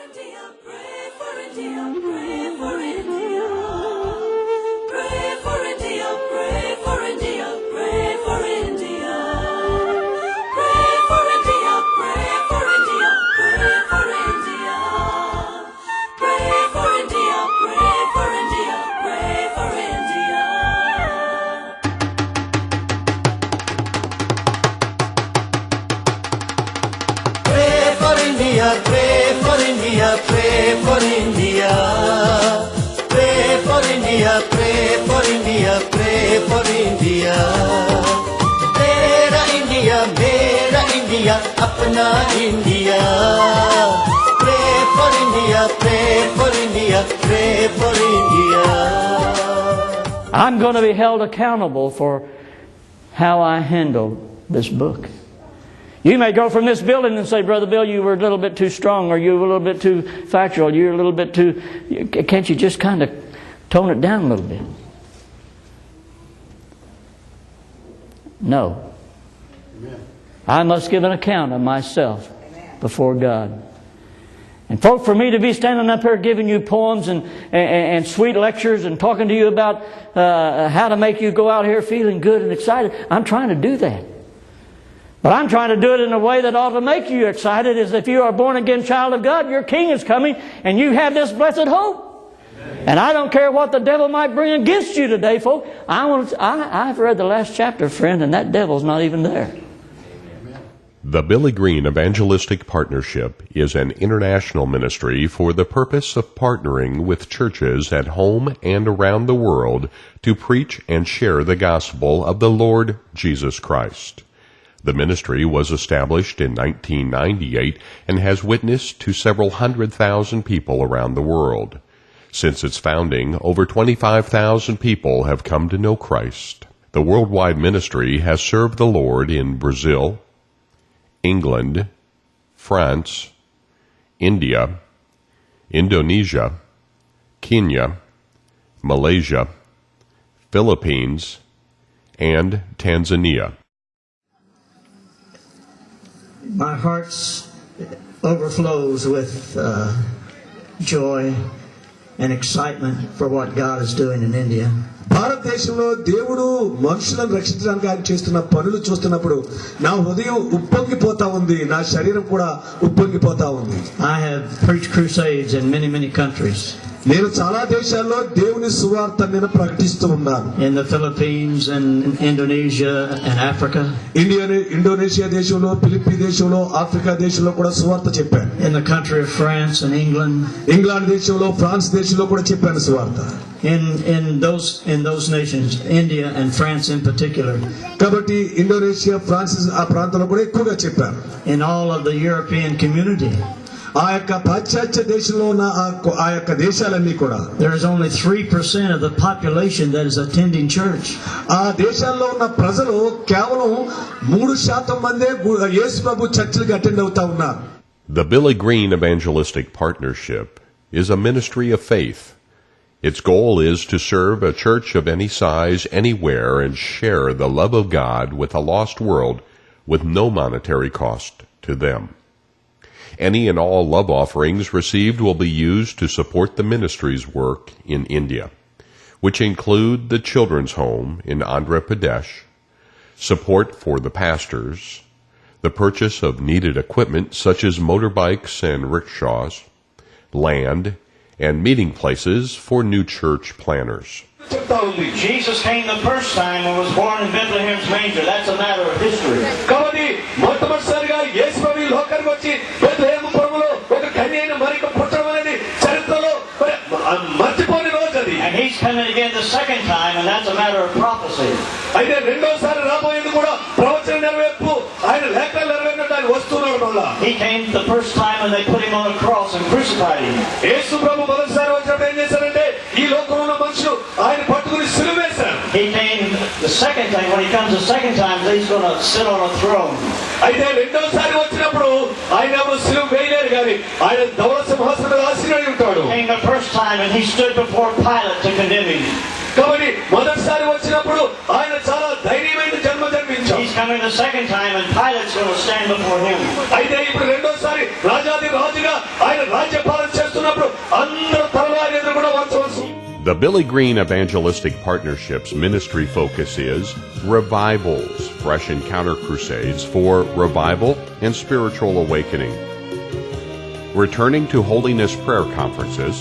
India, pray for India, pray for India. Pray for India, pray for India, pray for India. Pray for India, pray for India, pray for India. Pray for India, pray for India, pray for India. Pray for India, pray for India, pray for India. Pray for India, pray for India, pray for India. Tera India, mera India, apna India. Pray for India, pray for India, pray for India. I'm going to be held accountable for how I handle this book. You may go from this building and say, Brother Bill, you were a little bit too strong, or you were a little bit too factual, you're a little bit too... Can't you just kind of tone it down a little bit? No. Amen. I must give an account of myself before God. And folks, for me to be standing up here giving you poems and sweet lectures and talking to you about how to make you go out here feeling good and excited, I'm trying to do that. But I'm trying to do it in a way that ought to make you excited, as if you are a born-again child of God, your King is coming, and you have this blessed hope. Amen. And I don't care what the devil might bring against you today, folks. I've read the last chapter, friend, and that devil's not even there. The Billy Green Evangelistic Partnership is an international ministry for the purpose of partnering with churches at home and around the world to preach and share the gospel of the Lord Jesus Christ. The ministry was established in 1998 and has witnessed to several 100,000 people around the world. Since its founding, over 25,000 people have come to know Christ. The worldwide ministry has served the Lord in Brazil, England, France, India, Indonesia, Kenya, Malaysia, Philippines, and Tanzania. My heart overflows with joy and excitement for what God is doing in India. భారతదేశంలో దేవుడు మనుషులను రక్షించడానికి ఆయన చేస్తున్న పనులు చూస్తున్నప్పుడు నా హృదయం ఉప్పొంగిపోతా ఉంది, నా శరీరం కూడా ఉప్పొంగిపోతా ఉంది. I have preached crusades in many countries. నేను చాలా దేశాల్లో దేవుని సువార్త నేను ప్రకటిస్తూ ఉన్నాను. In the Philippines and Indonesia and Africa. Indonesia దేశంలో, ఫిలిప్పీ దేశంలో, ఆఫ్రికా దేశంలో కూడా సువార్త చెప్పాను. In the country of France and England. England దేశంలో, ఫ్రాన్స్ దేశంలో కూడా చెప్పాను సువార్త. In those nations, India and France in particular. కాబట్టి ఇండోనేషియా, ఫ్రాన్స్ ఆ ప్రాంతంలో కూడా ఎక్కువగా చెప్పాను. In all of the European community. ఆ యొక్క పాశ్చాత్య దేశంలో ఉన్న ఆ యొక్క దేశాలన్నీ కూడా there is only 3% of the population that is attending church. ఆ దేశాల్లో ఉన్న ప్రజలు కేవలం 3% మందే యేసు ప్రభు చర్చిలకు అటెండ్ అవుతా ఉన్నారు. The Billy Green Evangelistic Partnership is a ministry of faith. Its goal is to serve a church of any size anywhere and share the love of God with a lost world with no monetary cost to them. Any and all love offerings received will be used to support the ministry's work in India, which include the children's home in Andhra Pradesh, support for the pastors, the purchase of needed equipment such as motorbikes and rickshaws, land, and meeting places for new church planners. Jesus came the first time and was born in Bethlehem's manger. That's a matter of history. కాబట్టి మొట్టమొదటిసారిగా యేసు ప్రభు లోకానికి వచ్చి బెత్లెహేము పురములో ఒక కన్యైన మరియకు పుట్టడం అనేది చరిత్రలో మర్చిపోని రోజు అది. And he's coming again the second time, and that's a matter of prophecy. అయితే రెండోసారి రాబోయేది కూడా ప్రవచన నెరవేర్పు, ఆయన లేఖలు నెరవేరినట్టు ఆయన వస్తున్నాడు మళ్ళా. He came the first time and they put him on a cross and crucified him. యేసు ప్రభు మొదటిసారి వచ్చినప్పుడు ఏం చేశారంటే ఈ లోకంలో ఉన్న మనుషులు ఆయన పట్టుకుని సిలువ వేశారు. He came the second time. When he comes the second time, he's going to sit on a throne. అయితే రెండోసారి వచ్చినప్పుడు ఆయన సిలువ వేయలేరు కానీ ఆయన ధవళ సింహాసనం మీద ఆసీనుడై ఉంటాడు. He came the first time and he stood before Pilate to condemn him. కాబట్టి మొదటిసారి వచ్చినప్పుడు ఆయన చాలా ధైర్యమైన జన్మ జన్మించాడు. చూచాం. He's coming the second time, and Pilate's going to stand before him. అయితే ఇప్పుడు రెండోసారి రాజాది రాజుగా ఆయన రాజ్యపాలన చేస్తున్నప్పుడు అందరూ తలవారి ఎదురు కూడా వచ్చవచ్చు. The Billy Green Evangelistic Partnership's ministry focus is revivals, fresh encounter crusades for revival and spiritual awakening, returning to holiness prayer conferences,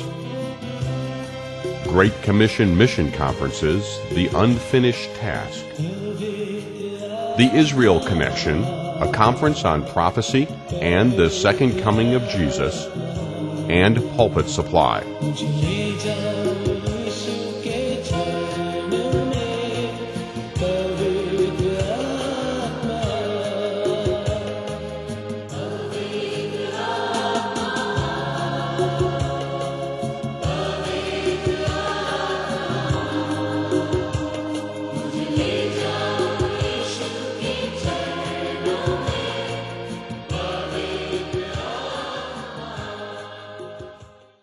Great Commission mission conferences, the unfinished task, the Israel Connection, a conference on prophecy and the second coming of Jesus, and Pulpit Supply.